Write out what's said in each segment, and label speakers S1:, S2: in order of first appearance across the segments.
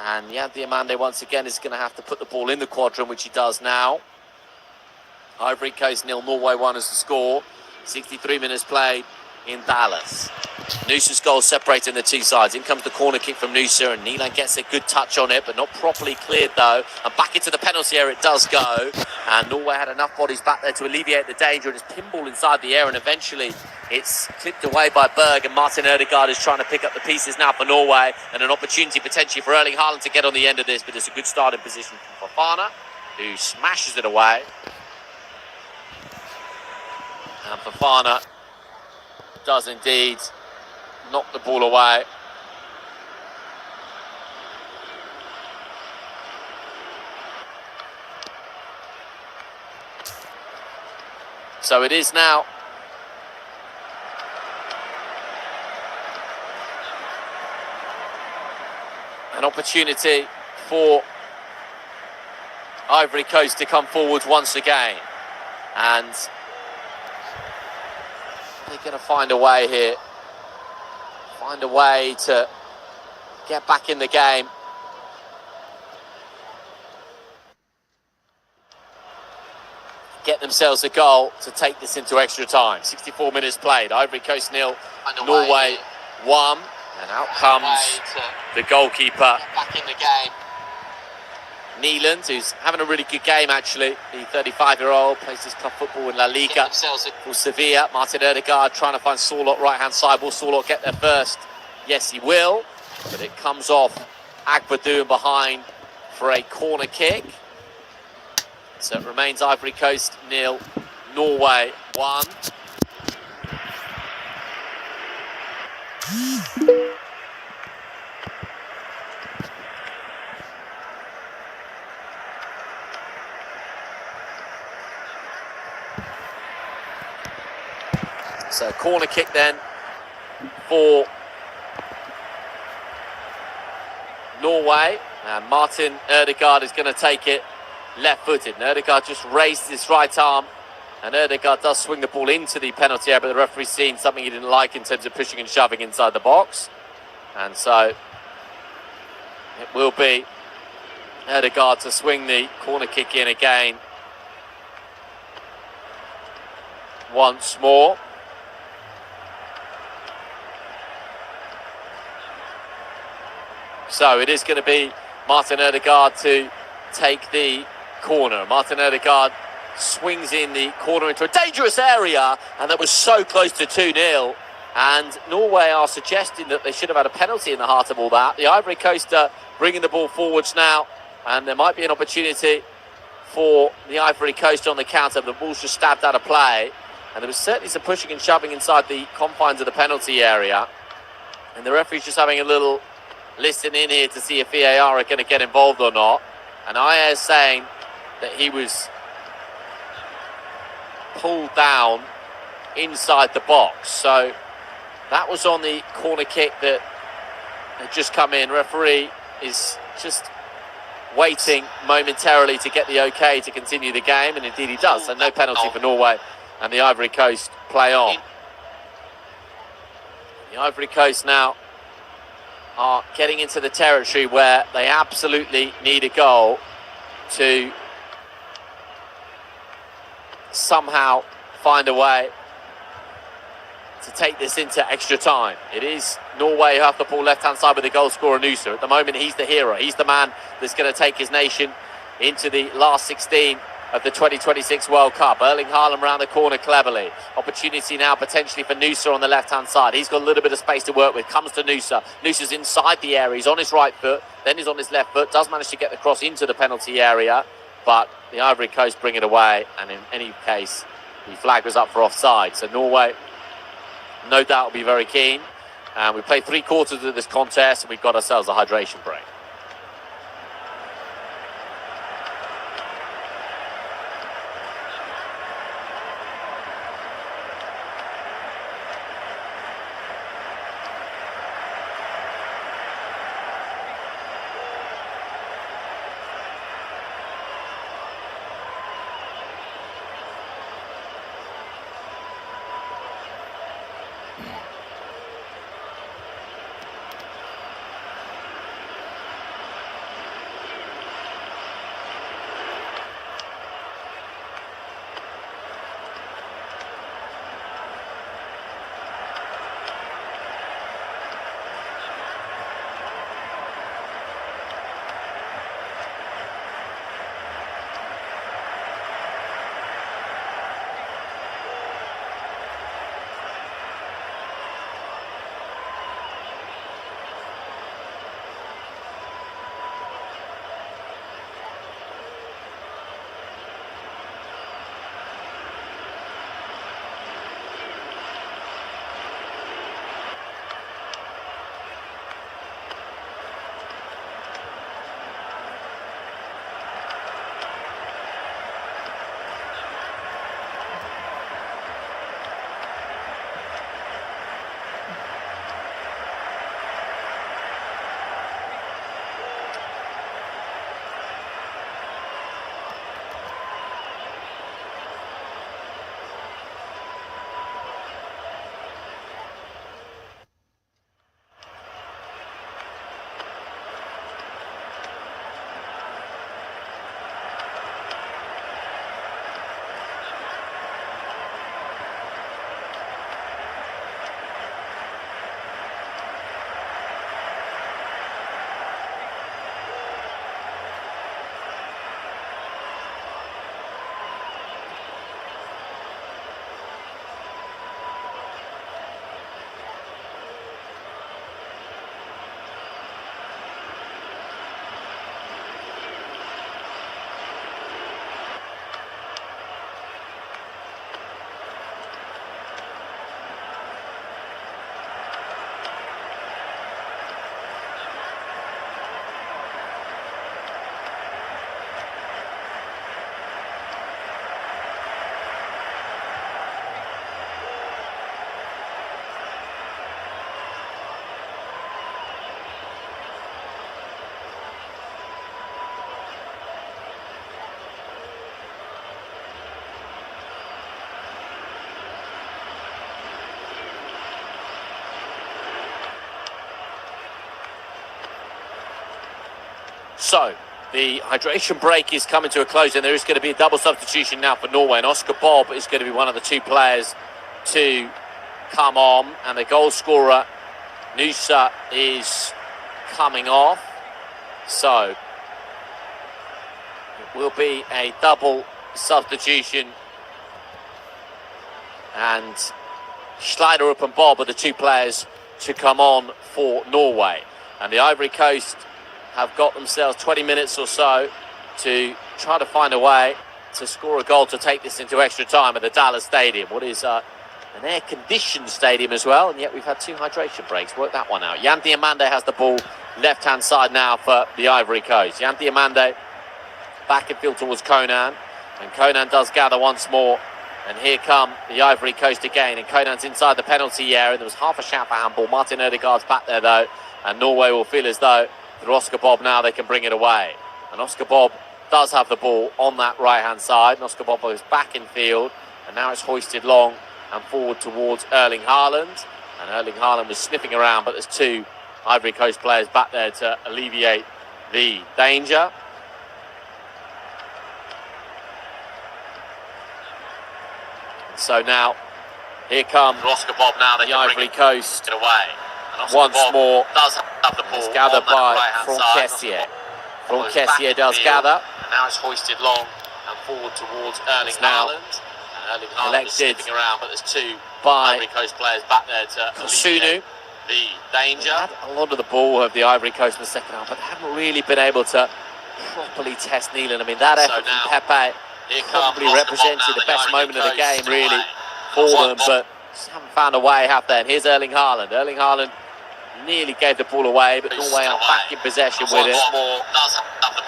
S1: And Jan Diamande once again is going to have to put the ball in the quadrant, which he does now. Ivory Coast 0, Norway 1 is the score. 63 minutes played in Dallas. Noosa's goal separating the two sides. In comes the corner kick from Noosa, and Nilan gets a good touch on it, but not properly cleared though. And back into the penalty area it does go. And Norway had enough bodies back there to alleviate the danger, and it's pinball inside the air, and eventually it's clipped away by Berg, and Martin Ødegaard is trying to pick up the pieces now for Norway, and an opportunity potentially for Erling Haaland to get on the end of this, but it's a good starting position from Fofana, who smashes it away. And Fofana does indeed knock the ball away. So it is now an opportunity for Ivory Coast to come forward once again. And they're going to find a way here. Find a way to get back in the game. Get themselves a goal to take this into extra time. 64 minutes played. Ivory Coast 0, Norway 1. And out comes the goalkeeper. Back in the game. Neeland, who's having a really good game actually. The 35-year-old plays his club football in La Liga for Sevilla. Martin Ødegaard trying to find Sorloth right-hand side. Will Sorloth get there first? Yes, he will. But it comes off Agbadoun behind for a corner kick. So it remains Ivory Coast 0, Norway 1. So corner kick then for Norway, and Martin Ødegaard is going to take it left-footed. And Ødegaard just raised his right arm, and Ødegaard does swing the ball into the penalty area, but the referee's seen something he didn't like in terms of pushing and shoving inside the box. And so it will be Ødegaard to swing the corner kick in again once more. So it is going to be Martin Ødegaard to take the corner. Martin Ødegaard swings in the corner into a dangerous area, and that was so close to 2-0. And Norway are suggesting that they should have had a penalty in the heart of all that. The Ivory Coast are bringing the ball forwards now, and there might be an opportunity for the Ivory Coast on the counter, but the ball's just stabbed out of play. And there was certainly some pushing and shoving inside the confines of the penalty area. And the referee's just having a little listen in here to see if VAR are going to get involved or not. And Aya is saying that he was pulled down inside the box. So that was on the corner kick that had just come in. Referee is just waiting momentarily to get the okay to continue the game, and indeed he does. So no penalty for Norway, and the Ivory Coast play on. The Ivory Coast now are getting into the territory where they absolutely need a goal to somehow find a way to take this into extra time. It is Norway who have the ball left-hand side with the goal scorer Noosa. At the moment, he's the hero. He's the man that's going to take his nation into the last 16 of the 2026 World Cup. Erling Haaland around the corner cleverly. Opportunity now potentially for Noosa on the left-hand side. He's got a little bit of space to work with. Comes to Noosa. Noosa's inside the area. He's on his right foot. Then he's on his left foot. Does manage to get the cross into the penalty area. But the Ivory Coast bring it away. And in any case, the flag was up for offside. So Norway, no doubt, will be very keen. And we played 3/4 of this contest, and we've got ourselves a hydration break. So, the hydration break is coming to a close, and there is going to be a double substitution now for Norway. And Oscar Bob is going to be one of the two players to come on. And the goal scorer, Nusa, is coming off. So, it will be a double substitution. And Schneiderup and Bob are the two players to come on for Norway. And the Ivory Coast have got themselves 20 minutes or so to try to find a way to score a goal to take this into extra time at the Dallas Stadium, what is an air-conditioned stadium as well, and yet we've had two hydration breaks. Work that one out. Jan Diamande has the ball left-hand side now for the Ivory Coast. Jan Diamande back in field towards Conan, and Conan does gather once more. And here come the Ivory Coast again, and Conan's inside the penalty area. There was half a shout for handball. Martin Ødegaard's back there though, and Norway will feel as though through Oscar Bob now they can bring it away. And Oscar Bob does have the ball on that right-hand side. And Oscar Bob is back in field, and now it's hoisted long and forward towards Erling Haaland. And Erling Haaland was sniffing around, but there's two Ivory Coast players back there to alleviate the danger. So now, here comes Oscar Bob now, the Ivory Coast away. Once more, does have the ball. It's gathered by Franquessier. Franquessier does gather. And now it's hoisted long and forward towards Erling Haaland. And Erling Haaland is sniffing around, but there's two Ivory Coast players back there to alleviate the danger. Had a lot of the ball of the Ivory Coast in the second half, but they haven't really been able to properly test Neelan. I mean, that effort from Pepe probably represented the best moment of the game, really, for them, but just haven't found a way, have they? And here's Erling Haaland. Erling Haaland nearly gave the ball away, but Norway are back in possession with it.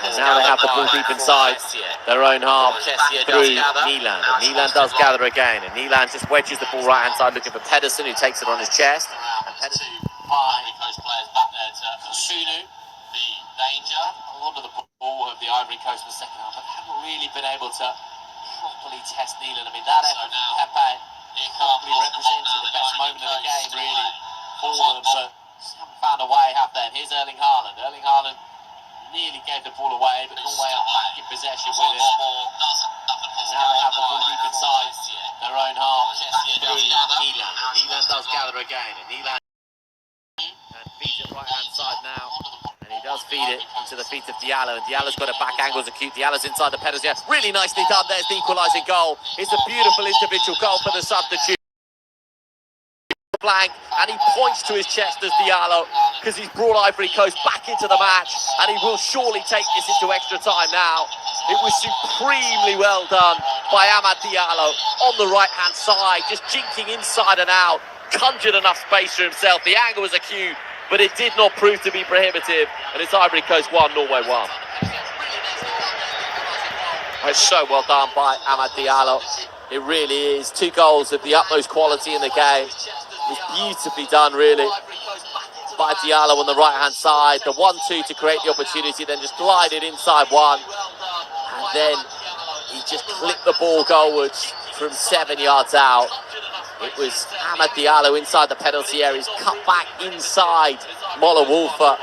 S1: And now they have the ball deep inside their own half through Neelan. And Neelan does gather again, and Neelan just wedges the ball right-hand side, looking for Pedersen, who takes it on his chest. And Pedersen, Coast players back there to Sunu, the danger. A lot of the ball of the Ivory Coast in the second half, but haven't really been able to properly test Neelan. I mean, that effort from Pepe probably represented the best moment of the game, really, for them, but just haven't found a way, have they? And here's Erling Haaland. Erling Haaland nearly gave the ball away, but Norway are back in possession with it. And now they have the ball deep inside their own half through Neelan. Neelan does gather again, and Neelan feeds it right-hand side now. And he does feed it into the feet of Diallo, and Diallo's got a back angle as acute. Diallo's inside the penalty area. Really nicely done. There's the equalising goal. It's a beautiful individual goal for the substitute. Blank, and he points to his chest as Diallo, because he's brought Ivory Coast back into the match, and he will surely take this into extra time now. It was supremely well done by Amad Diallo on the right-hand side, just jinking inside and out, conjured enough space for himself. The angle was acute, but it did not prove to be prohibitive, and it's Ivory Coast 1, Norway 1. It's so well done by Amad Diallo. It really is. Two goals of the utmost quality in the game. It was beautifully done, really, by Diallo on the right-hand side. The 1-2 to create the opportunity, then just glided inside one. And then he just clipped the ball goalwards from 7 yards out. It was Amad Diallo inside the penalty area. He's cut back inside Moller Wolfer,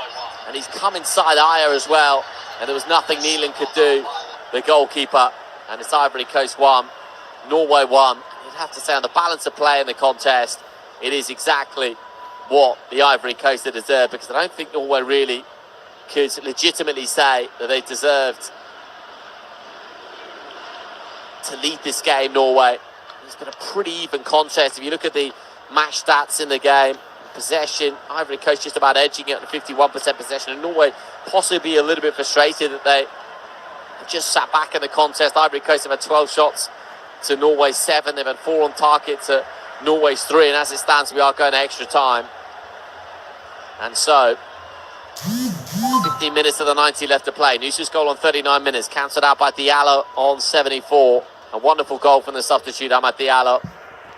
S1: and he's come inside Ayer as well. And there was nothing Neelan could do, the goalkeeper. And it's Ivory Coast 1, Norway 1. You'd have to say on the balance of play in the contest, it is exactly what the Ivory Coast had deserved, because I don't think Norway really could legitimately say that they deserved to lead this game, Norway. It's been a pretty even contest. If you look at the match stats in the game, possession, Ivory Coast just about edging it on 51% possession, and Norway possibly a little bit frustrated that they just sat back in the contest. Ivory Coast have had 12 shots to Norway's 7. They've had 4 on target to Norway's 3, and as it stands, we are going to extra time. And so, 15 minutes of the 90 left to play. Nusa's goal on 39 minutes, cancelled out by Diallo on 74. A wonderful goal from the substitute, Amad Diallo.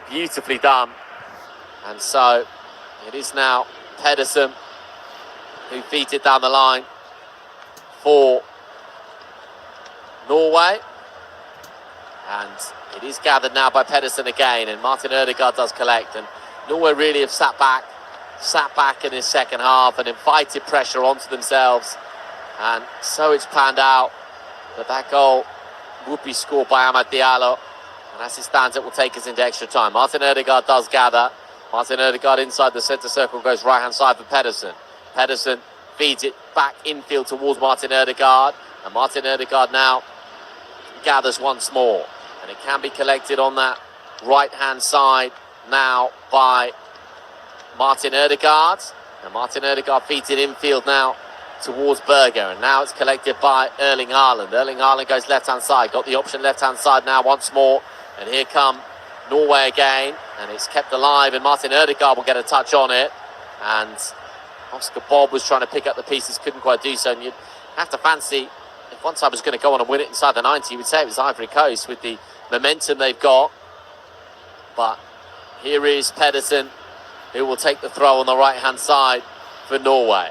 S1: Beautifully done. And so, it is now Pedersen who feeds it down the line for Norway. And it is gathered now by Pedersen again, and Martin Ødegaard does collect. And Norway really have sat back in this second half and invited pressure onto themselves. And so it's panned out that that goal would be scored by Amad Diallo. And as it stands, it will take us into extra time. Martin Ødegaard does gather. Martin Ødegaard inside the centre circle goes right-hand side for Pedersen. Pedersen feeds it back infield towards Martin Ødegaard. And Martin Ødegaard now gathers once more. And it can be collected on that right-hand side now by Martin Ødegaard. And Martin Ødegaard feeds it infield now towards Berger. And now it's collected by Erling Haaland. Erling Haaland goes left-hand side. Got the option left-hand side now once more. And here come Norway again. And it's kept alive. And Martin Ødegaard will get a touch on it. And Oscar Bob was trying to pick up the pieces. Couldn't quite do so. And you'd have to fancy, if one side was going to go on and win it inside the 90, you would say it was Ivory Coast with the momentum they've got. But here is Pedersen, who will take the throw on the right-hand side for Norway.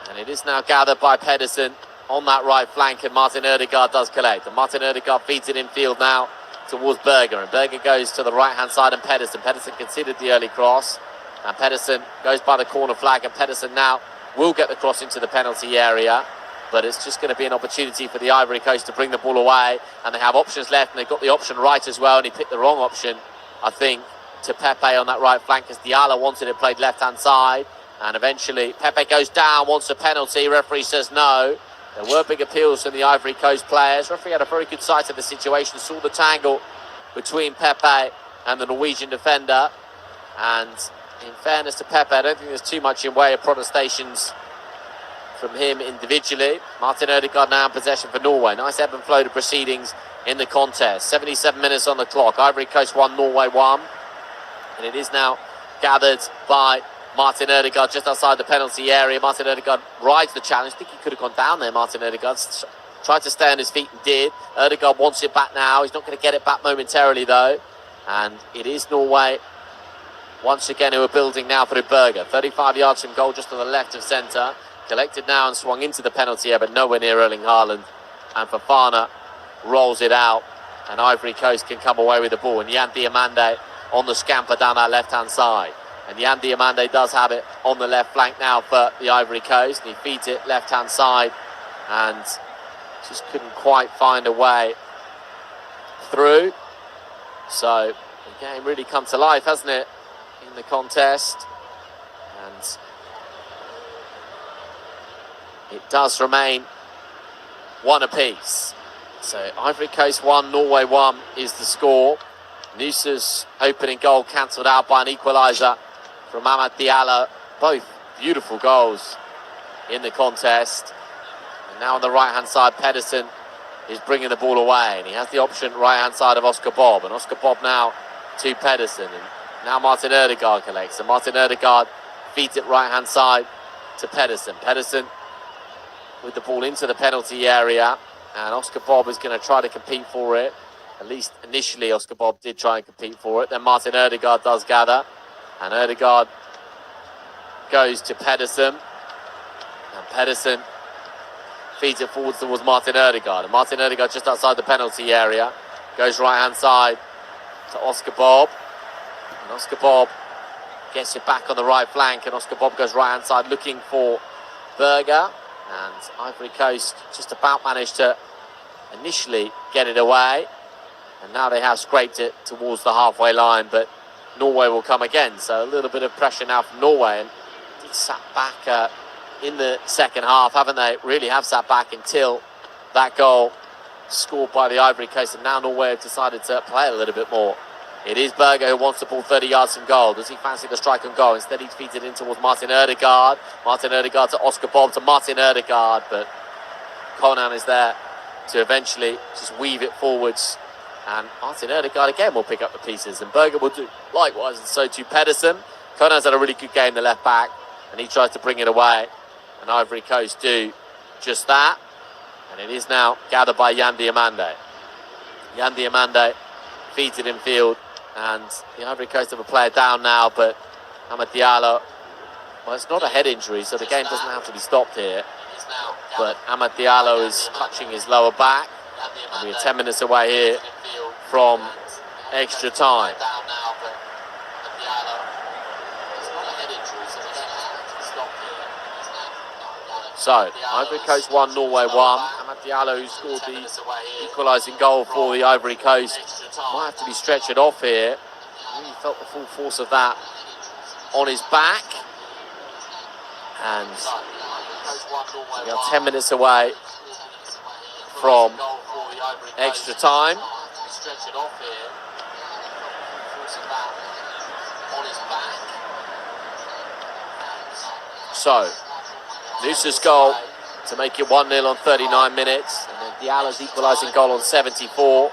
S1: And it is now gathered by Pedersen on that right flank, and Martin Ødegaard does collect. And Martin Ødegaard feeds it infield now towards Berger. And Berger goes to the right-hand side and Pedersen. Pedersen considered the early cross. And Pedersen goes by the corner flag. And Pedersen now will get the cross into the penalty area. But it's just going to be an opportunity for the Ivory Coast to bring the ball away. And they have options left, and they've got the option right as well. And he picked the wrong option, I think, to Pepe on that right flank, as Diallo wanted it played left-hand side. And eventually Pepe goes down, wants a penalty. Referee says no. There were big appeals from the Ivory Coast players. Referee had a very good sight of the situation, saw the tangle between Pepe and the Norwegian defender. And in fairness to Pepe, I don't think there's too much in way of protestations from him individually. Martin Ødegaard now in possession for Norway. Nice ebb and flow to proceedings in the contest. 77 minutes on the clock. Ivory Coast 1, Norway 1. And it is now gathered by Martin Ødegaard just outside the penalty area. Martin Ødegaard rides the challenge. I think he could have gone down there, Martin Ødegaard. Tried to stay on his feet and did. Ødegaard wants it back now. He's not going to get it back momentarily, though. And it is Norway, once again, who are building now through Berger. 35 yards from goal, just on the left of centre. Collected now and swung into the penalty area, but nowhere near Erling Haaland. And Fofana rolls it out. And Ivory Coast can come away with the ball. And Yan Diomande on the scamper down that left-hand side. And Yan Diomande does have it on the left flank now for the Ivory Coast. And he feeds it left-hand side and just couldn't quite find a way through. So the game really come to life, hasn't it, in the contest? And it does remain one apiece. So Ivory Coast 1, Norway 1 is the score. Noosa's opening goal cancelled out by an equaliser from Amad Diallo. Both beautiful goals in the contest. And now on the right-hand side, Pedersen is bringing the ball away. And he has the option right-hand side of Oscar Bob. And Oscar Bob now to Pedersen. And now Martin Ødegaard collects. And Martin Ødegaard feeds it right-hand side to Pedersen. Pedersen with the ball into the penalty area. And Oscar Bob is going to try to compete for it. At least initially, Oscar Bob did try and compete for it. Then Martin Ødegaard does gather. And Ødegaard goes to Pedersen. And Pedersen feeds it forwards towards Martin Ødegaard. And Martin Ødegaard just outside the penalty area. Goes right-hand side to Oscar Bob. And Oscar Bob gets it back on the right flank. And Oscar Bob goes right-hand side looking for Berger. And Ivory Coast just about managed to initially get it away. And now they have scraped it towards the halfway line, but Norway will come again. So a little bit of pressure now from Norway. And they sat back in the second half, haven't they? Really have sat back until that goal scored by the Ivory Coast. And now Norway have decided to play a little bit more. It is Berger who wants the ball 30 yards from goal. Does he fancy the strike and goal? Instead, he feeds it in towards Martin Ødegaard. Martin Ødegaard to Oscar Bob to Martin Ødegaard. But Conan is there to eventually just weave it forwards. And Martin Ødegaard again will pick up the pieces. And Berger will do likewise, and so too Pedersen. Conan's had a really good game, the left back. And he tries to bring it away. And Ivory Coast do just that. And it is now gathered by Yan Diomande. Yan Diomande feeds it in field. And the Ivory Coast have a player down now, but Amad Diallo, well, it's not a head injury, so the game doesn't have to be stopped here. But Amad Diallo is touching his lower back. And we are 10 minutes away here from extra time. So, Ivory Coast 1, Norway 1. Amad Diallo, who scored the equalising goal for the Ivory Coast, might have to be stretched off here. Really felt the full force of that on his back. And we are 10 minutes away from extra time. So, Noosa's goal to make it 1-0 on 39 minutes, and then Diallo's equalising goal on 74.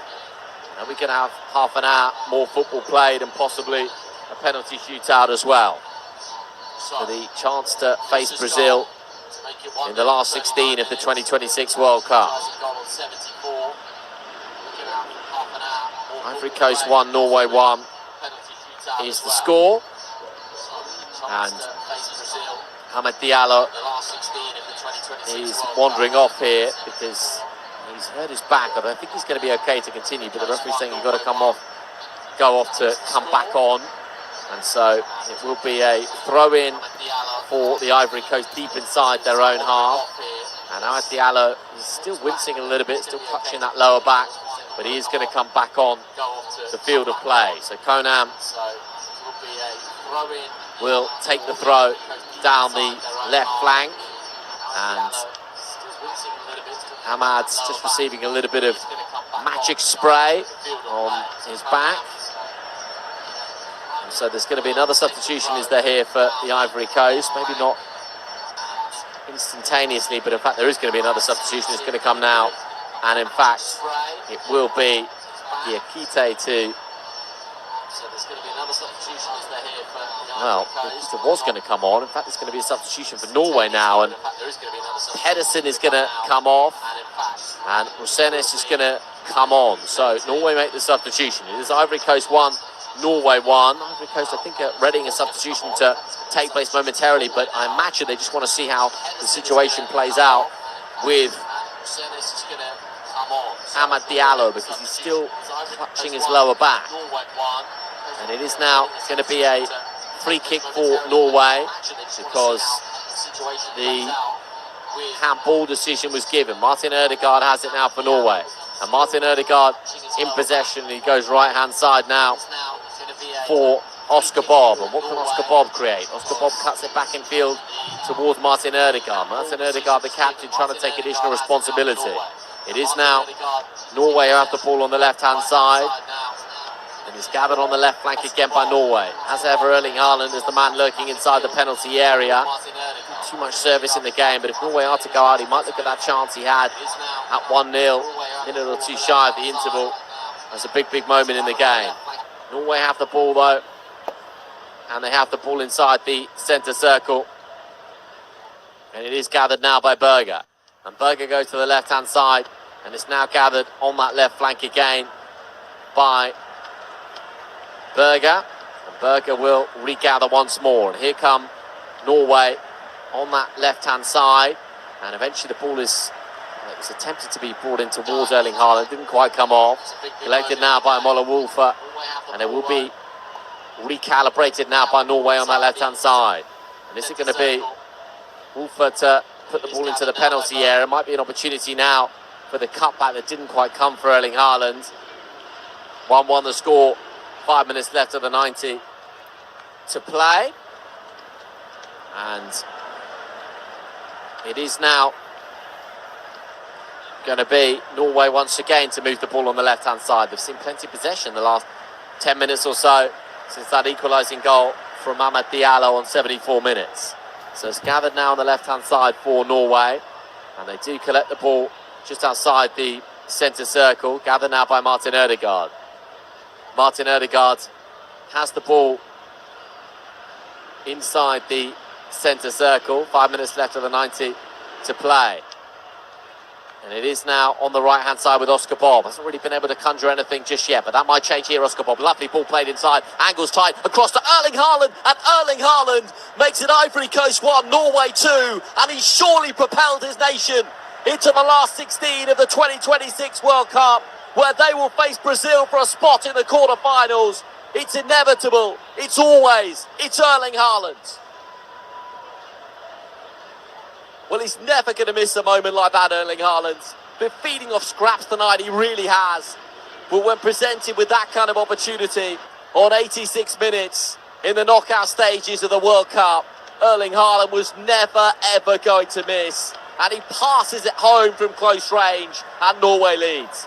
S1: And we can have half an hour more football played and possibly a penalty shootout as well. For the chance to face Brazil in the last 16 of the 2026 World Cup. Ivory Coast 1, Norway 1 is the score. And Amad Diallo is wandering off here because he's hurt his back. I don't think he's going to be okay to continue, but the referee's saying you've got to go off to come back on. And so it will be a throw-in for the Ivory Coast deep inside their own half. And Amad Diallo is still wincing a little bit, still clutching that lower back, but he is going to come back on the field of play. So Conan will take the throw down the left flank, and Amad's just receiving a little bit of magic spray on his back. And so there's going to be another substitution, is there, here for the Ivory Coast? Maybe not instantaneously, but in fact there is going to be another substitution. It's going to come now, and in fact it will be Diakite to... So there's going to be another substitution, is there, here for the Ivory Coast? Well, it was going to come on. In fact, there's going to be a substitution for Norway now, and Pedersen is going to come off, and Rosenes is going to come on. So Norway make the substitution. It is Ivory Coast 1, Norway 1. Ivory Coast, I think, are readying a substitution to take place momentarily, but I imagine they just want to see how the situation plays out with Amad Diallo, because he's still clutching his lower back. And it is now going to be a free kick for Norway because the handball decision was given. Martin Ødegaard has it now for Norway. And Martin Ødegaard in possession. He goes right-hand side now for Oscar Bob. And what can Oscar Bob create? Oscar Bob cuts it back in field towards Martin Ødegaard. Martin Ødegaard, the captain, trying to take additional responsibility. It is now Norway who have the ball on the left-hand side. And it's gathered on the left flank again by Norway. As ever, Erling Haaland is the man lurking inside the penalty area. Too much service in the game, but if Norway are to go out, he might look at that chance he had at 1-0, minute or two shy of the interval. That's a big, big moment in the game. Norway have the ball, though, and they have the ball inside the centre circle. And it is gathered now by Berger. And Berger goes to the left-hand side, and it's now gathered on that left flank again by Berger. And Berger will regather once more. And here come Norway on that left-hand side. And eventually the ball is... It was attempted to be brought in towards Erling Haaland. Didn't quite come off. Collected now by Mola Wolfer. And it will be recalibrated now by Norway on that left-hand side. And this is going to be Wolfer to put the ball into the penalty area. It might be an opportunity now for the cutback that didn't quite come for Erling Haaland. 1-1 the score. 5 minutes left of the 90 to play. And it is now going to be Norway once again to move the ball on the left-hand side. They've seen plenty of possession the last 10 minutes or so since that equalising goal from Amad Diallo on 74 minutes. So it's gathered now on the left-hand side for Norway. And they do collect the ball just outside the centre circle. Gathered now by Martin Ødegaard. Martin Ødegaard has the ball inside the centre circle. 5 minutes left of the 90 to play. And it is now on the right-hand side with Oscar Bob. Hasn't really been able to conjure anything just yet, but that might change here, Oscar Bob. Lovely ball played inside. Angles tight across to Erling Haaland. And Erling Haaland makes it Ivory Coast 1, Norway 2. And he's surely propelled his nation into the last 16 of the 2026 World Cup, where they will face Brazil for a spot in the quarter-finals. It's inevitable. It's always. It's Erling Haaland. Well, he's never going to miss a moment like that, Erling Haaland. Been feeding off scraps tonight, he really has. But when presented with that kind of opportunity on 86 minutes in the knockout stages of the World Cup, Erling Haaland was never, ever going to miss. And he passes it home from close range, and Norway leads.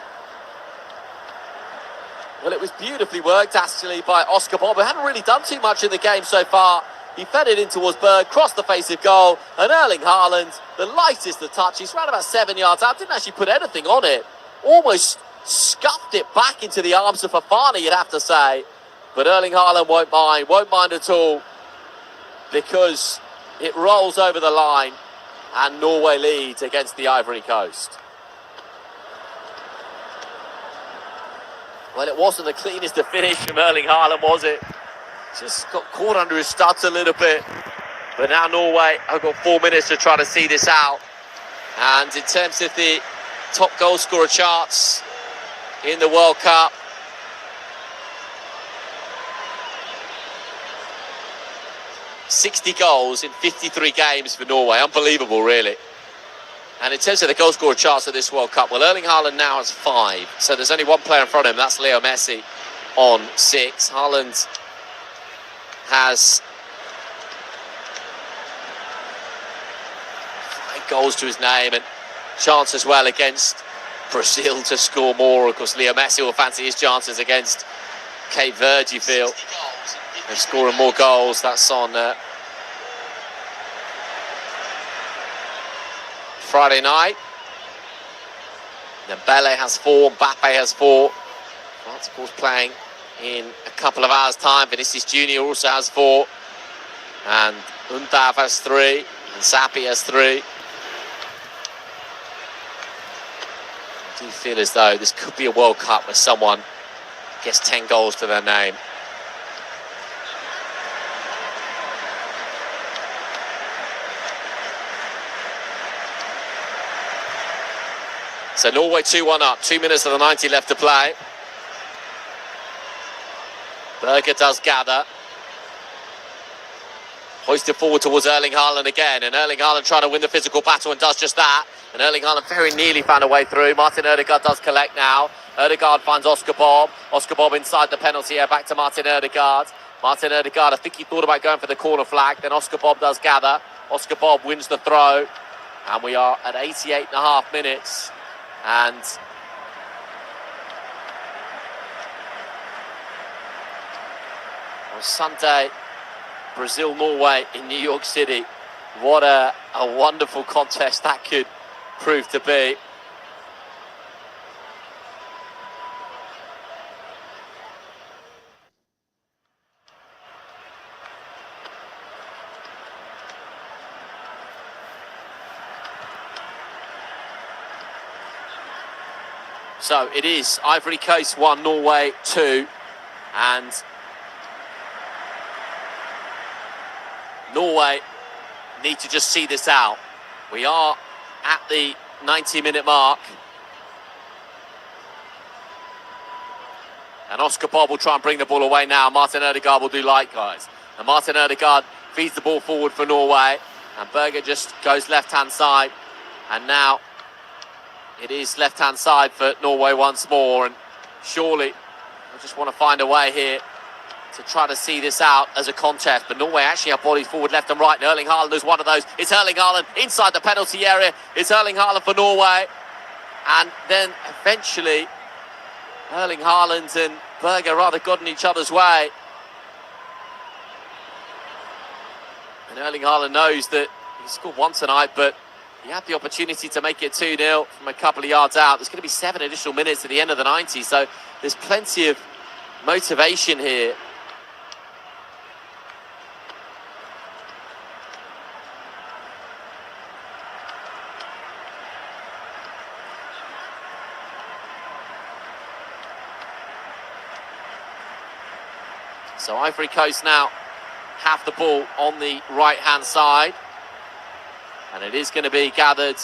S1: Well, it was beautifully worked, actually, by Oscar Bob, who hadn't really done too much in the game so far. He fed it in towards Berg, crossed the face of goal, and Erling Haaland, the lightest of touch, he's around about 7 yards out, didn't actually put anything on it. Almost scuffed it back into the arms of Fofana, you'd have to say. But Erling Haaland won't mind at all, because it rolls over the line, and Norway leads against the Ivory Coast. Well, it wasn't the cleanest of finish from Erling Haaland, was it? Just got caught under his studs a little bit. But now Norway have got 4 minutes to try to see this out. And in terms of the top goal scorer charts in the World Cup, ...60 goals in 53 games for Norway. Unbelievable, really. And in terms of the goal scorer charts of this World Cup, well, Erling Haaland now has 5. So there's only one player in front of him, that's Leo Messi on 6. Haaland has 5 goals to his name, and chance as well against Brazil to score more. Of course, Leo Messi will fancy his chances against Cape Verde, you feel. They're scoring more goals. That's on Friday night. Dembele has 4, Mbappe has 4. France, of course, playing in a couple of hours' time. Vinicius Junior also has 4. And Undav has 3. And Sapi has 3. I do feel as though this could be a World Cup where someone gets 10 goals to their name. So Norway 2-1 up, 2 minutes of the 90 left to play. Berger does gather. Hoisted forward towards Erling Haaland again, and Erling Haaland trying to win the physical battle and does just that. And Erling Haaland very nearly found a way through. Martin Ødegaard does collect now. Ødegaard finds Oscar Bob. Oscar Bob inside the penalty area, back to Martin Ødegaard. Martin Ødegaard, I think he thought about going for the corner flag. Then Oscar Bob does gather. Oscar Bob wins the throw. And we are at 88.5 minutes. And on Sunday, Brazil-Norway in New York City. What a wonderful contest that could prove to be. So it is Ivory Coast 1, Norway 2, and Norway need to just see this out. We are at the 90-minute mark. And Oscar Bob will try and bring the ball away now. Martin Ødegaard will do likewise. And Martin Ødegaard feeds the ball forward for Norway. And Berger just goes left-hand side. And now it is left-hand side for Norway once more. And surely we just want to find a way here to try to see this out as a contest. But Norway actually have bodies forward, left and right. And Erling Haaland is one of those. It's Erling Haaland inside the penalty area. It's Erling Haaland for Norway. And then eventually Erling Haaland and Berger rather got in each other's way. And Erling Haaland knows that he scored one tonight, but he had the opportunity to make it 2-0 from a couple of yards out. There's going to be 7 additional minutes at the end of the 90, so there's plenty of motivation here. So Ivory Coast now have the ball on the right-hand side. And it is going to be gathered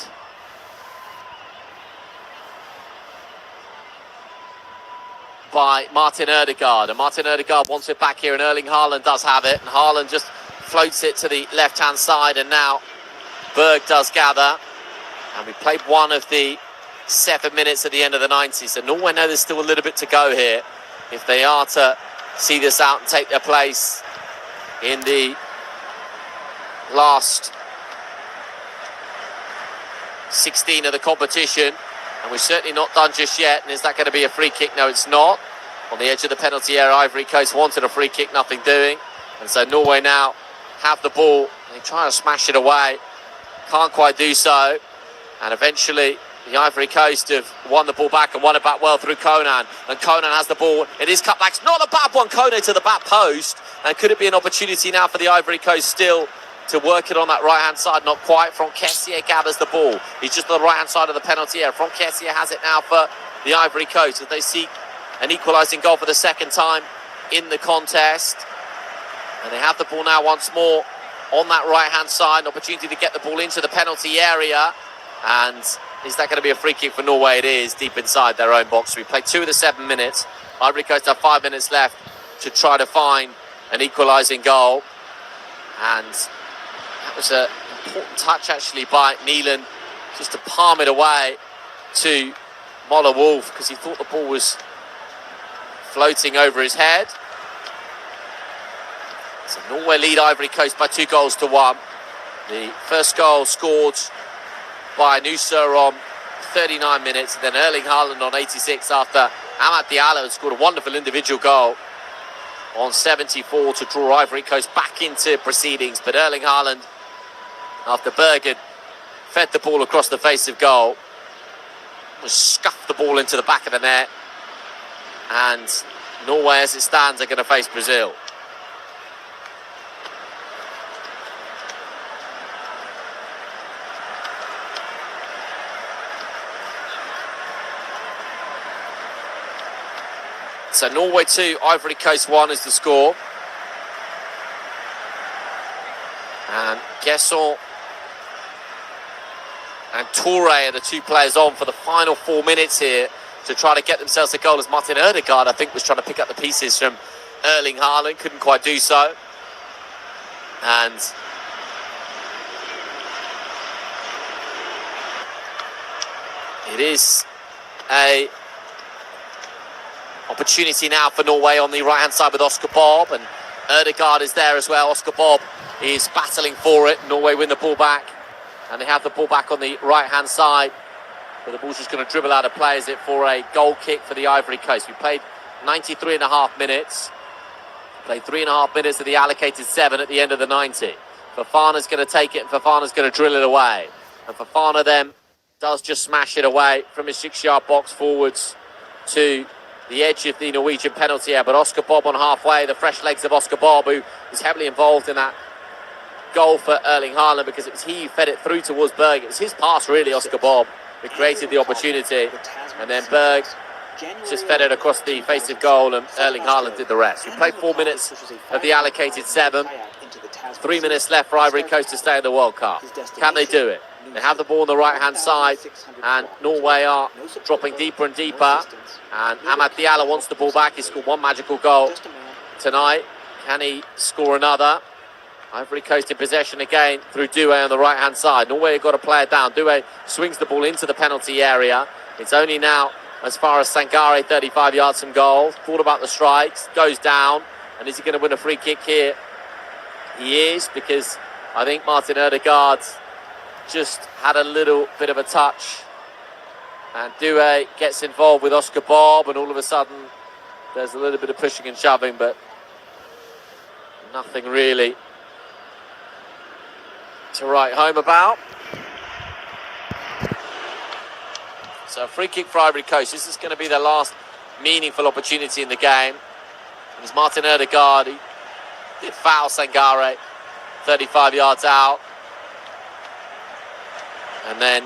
S1: by Martin Ødegaard. And Martin Ødegaard wants it back here, and Erling Haaland does have it. And Haaland just floats it to the left-hand side. And now Berg does gather. And we played one of the 7 minutes at the end of the 90s. So Norway know there's still a little bit to go here if they are to see this out and take their place in the last 16 of the competition. And we're certainly not done just yet. And is that going to be a free kick? No, it's not. On the edge of the penalty area, Ivory Coast wanted a free kick, nothing doing. And so Norway now have the ball. They try to smash it away. Can't quite do so. And eventually, the Ivory Coast have won the ball back and won it back well through Conan. And Conan has the ball. It is cut back. It's not a bad one. Conan to the back post. And could it be an opportunity now for the Ivory Coast still to work it on that right-hand side? Not quite. Franck-Kessié gathers the ball. He's just on the right-hand side of the penalty area. Franck-Kessié has it now for the Ivory Coast as they seek an equalising goal for the second time in the contest. And they have the ball now once more on that right-hand side. An opportunity to get the ball into the penalty area. And is that going to be a free kick for Norway? It is, deep inside their own box. We played 2 of the 7 minutes. Ivory Coast have 5 minutes left to try to find an equalising goal. And that was an important touch, actually, by Neelan, just to palm it away to Moller Wolf, because he thought the ball was floating over his head. So Norway lead Ivory Coast by 2-1. The first goal scored by Nusa on 39 minutes, and then Erling Haaland on 86 after Amad Diallo had scored a wonderful individual goal on 74 to draw Ivory Coast back into proceedings. But Erling Haaland, after Berg had fed the ball across the face of goal, was scuffed the ball into the back of the net. And Norway, as it stands, are going to face Brazil. So Norway 2, Ivory Coast 1 is the score. And Guesson and Touré are the 2 players on for the final 4 minutes here to try to get themselves a goal, as Martin Ødegaard, I think, was trying to pick up the pieces from Erling Haaland. Couldn't quite do so. And it is a opportunity now for Norway on the right-hand side with Oscar Bob, and Ødegaard is there as well. Oscar Bob is battling for it. Norway win the ball back, and they have the ball back on the right-hand side. But the ball's just going to dribble out of play, is it, for a goal kick for the Ivory Coast. We played 93.5 minutes. Played 3.5 minutes of the allocated 7 at the end of the 90. Fofana's going to take it, and Fofana's going to drill it away. And Fofana then does just smash it away from his 6-yard box forwards to the edge of the Norwegian penalty area. But Oscar Bob on halfway, the fresh legs of Oscar Bob, who was heavily involved in that goal for Erling Haaland, because it was he who fed it through towards Berg. It was his pass, really, Oscar Bob, that created the opportunity. And then Berg just fed it across the face of goal, and Erling Haaland did the rest. We played 4 minutes of the allocated 7. 3 minutes left for Ivory Coast to stay in the World Cup. Can they do it? They have the ball on the right-hand side, and Norway are dropping deeper and deeper. And Amad Diallo wants the ball back. He scored 1 magical goal tonight. Can he score another? Ivory Coast in possession again through Doué on the right-hand side. Norway have got to play it down. Doué swings the ball into the penalty area. It's only now as far as Sangare, 35 yards from goal. Thought about the strikes, goes down. And is he going to win a free kick here? He is, because I think Martin Ødegaard just had a little bit of a touch. And Doué gets involved with Oscar Bob, and all of a sudden there's a little bit of pushing and shoving, but nothing really to write home about. So a free kick for Ivory Coast. This is going to be their last meaningful opportunity in the game. It's Martin Ødegaard. He did foul Sangare 35 yards out. And then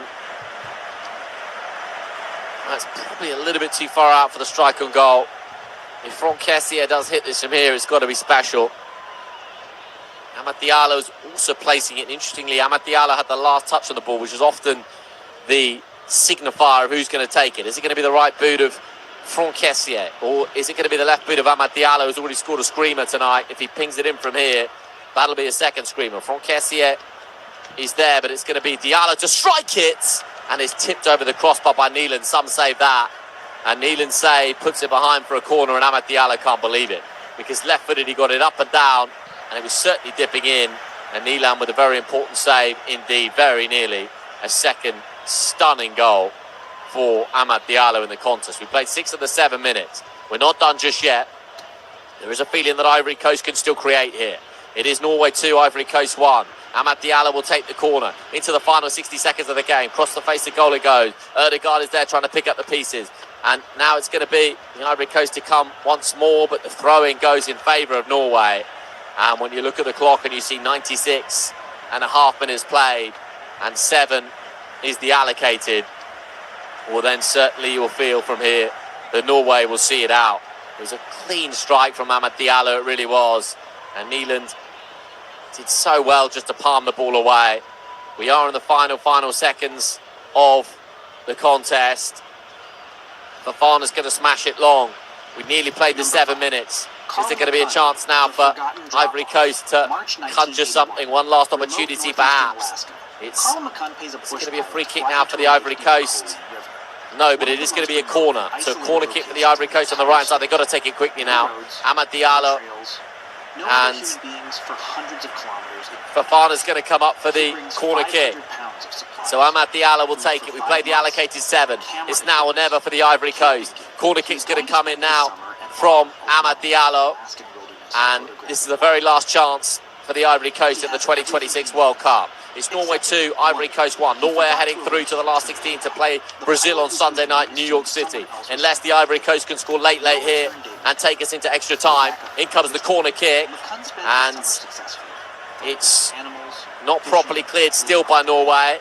S1: that's probably a little bit too far out for the strike on goal. If Franck-Kessié does hit this from here, it's got to be special. Amad Diallo is also placing it. And interestingly, Amad Diallo had the last touch on the ball, which is often the signifier of who's going to take it. Is it going to be the right boot of Franck-Kessié, or is it going to be the left boot of Amad Diallo, who's already scored a screamer tonight? If he pings it in from here, that'll be a second screamer. Franck-Kessié is there, but it's going to be Diallo to strike it, and it's tipped over the crossbar by Neelan. Some save that, and Neelan save puts it behind for a corner, and Amad Diallo can't believe it, because left-footed he got it up and down, and it was certainly dipping in, and Neelan with a very important save indeed, very nearly a second stunning goal for Amad Diallo in the contest. We played 6 of the 7 minutes. We're not done just yet. There is a feeling that Ivory Coast can still create here. It is Norway 2, Ivory Coast 1. Amad Diallo will take the corner into the final 60 seconds of the game. Cross the face of goal it goes. Erdegaard is there trying to pick up the pieces. And now it's going to be the Ivory Coast to come once more, but the throw-in goes in favour of Norway. And when you look at the clock and you see 96 and a half minutes played and 7 is the allocated, well then certainly you'll feel from here that Norway will see it out. It was a clean strike from Amad Diallo, it really was. And Neeland did so well just to palm the ball away. We are in the final seconds of the contest. Fofana's going to smash it long. We nearly played the 7 minutes. Is there going to be a chance now for Ivory Coast to conjure something? One last opportunity perhaps. It's going to be a free kick now for the Ivory Coast. No, but it is going to be a corner. So a corner kick for the Ivory Coast on the right side. They've got to take it quickly now. Amad Diallo. And Fofana's going to come up for the corner kick. So Amad Diallo will take it. We played the allocated 7. It's now or never for the Ivory Coast. Corner kick's going to come in now from Amad Diallo. And this is the very last chance for the Ivory Coast in the 2026 World Cup. It's Norway 2, Ivory Coast 1. Norway are heading through to the last 16 to play Brazil on Sunday night, New York City. Unless the Ivory Coast can score late here and take us into extra time. In comes the corner kick. And it's not properly cleared still by Norway.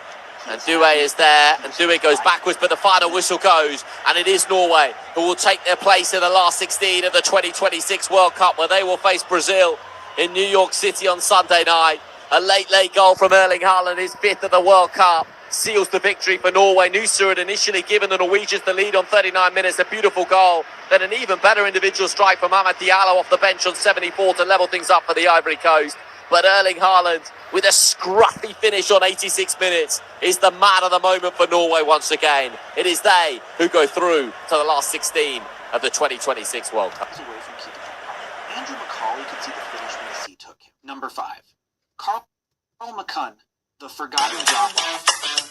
S1: And Due is there, and Due goes backwards, but the final whistle goes, and it is Norway who will take their place in the last 16 of the 2026 World Cup, where they will face Brazil in New York City on Sunday night. A late goal from Erling Haaland, his 5th of the World Cup, seals the victory for Norway. Nusa had initially given the Norwegians the lead on 39 minutes, a beautiful goal. Then an even better individual strike from Amad Diallo off the bench on 74 to level things up for the Ivory Coast. But Erling Haaland, with a scruffy finish on 86 minutes, is the man of the moment for Norway once again. It is they who go through to the last 16 of the 2026 World Cup.
S2: Away from keeping it. Andrew McCauley could see the finish when the seat took him. Number 5. Carl McCunn, the forgotten drop-off.